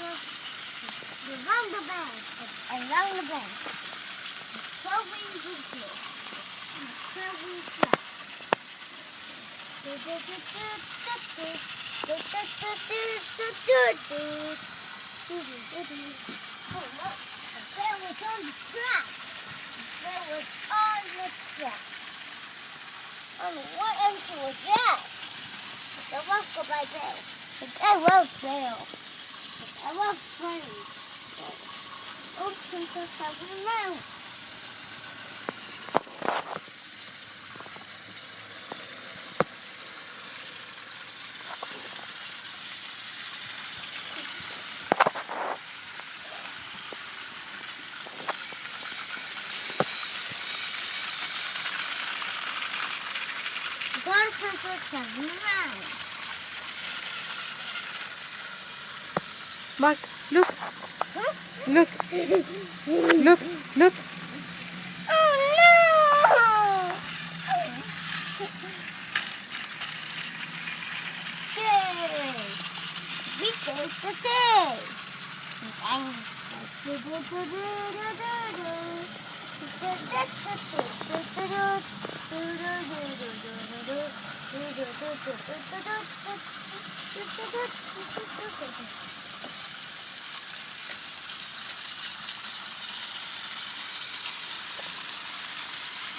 Around the bend. Around the bend. Curving circle. Curving flat. Oh, look. The bear was on the track. The bear was on the track. What else was that? The walker by bear. The bear was bear. The bear was funny. Oh, Princess, I will know. Gone for 7 rounds. Mark, look. Huh? Look. Look. Look. Oh no! Yay! We saved the day.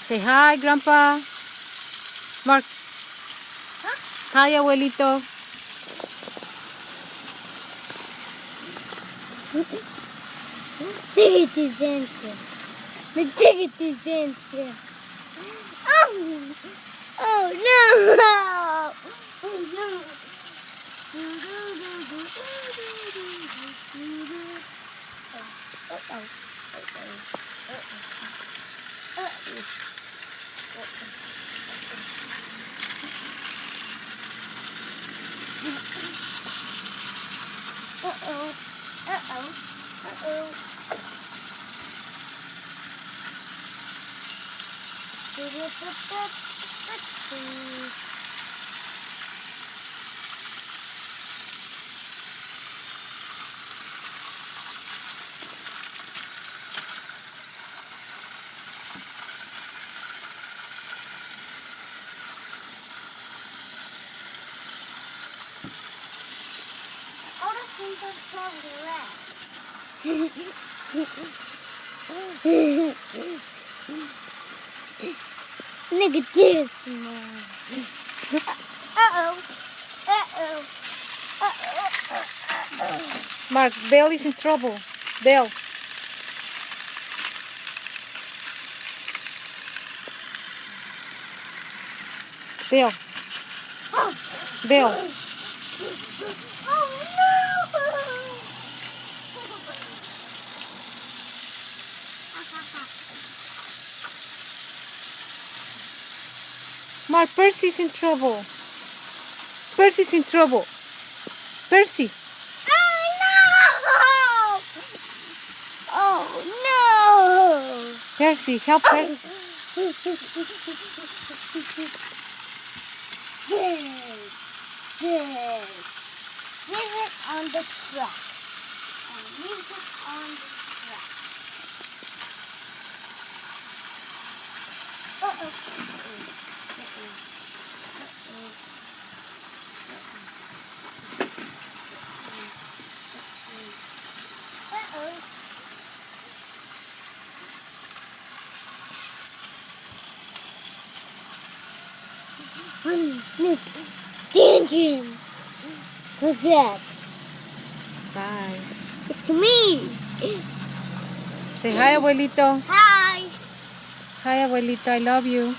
Say hi, Grandpa. Mark. Huh? Hi, abuelito. Diggity dancing. The diggity dancing. Oh! Oh no! Oh no! All the things are probably red. Look at this, man. Uh-oh. Uh-oh. Uh-oh. Mark, Dale is in trouble. Dale. Dale. Dale. Oh no! Mark, Percy's in trouble. Percy's in trouble. Percy. Oh no! Percy, help Percy. Leave it on the track. And leave it on the track. Uh-oh. Uh-oh. Tangent. What's that? Bye. It's me. Say hi, abuelito. Hi. Hi, abuelito. I love you.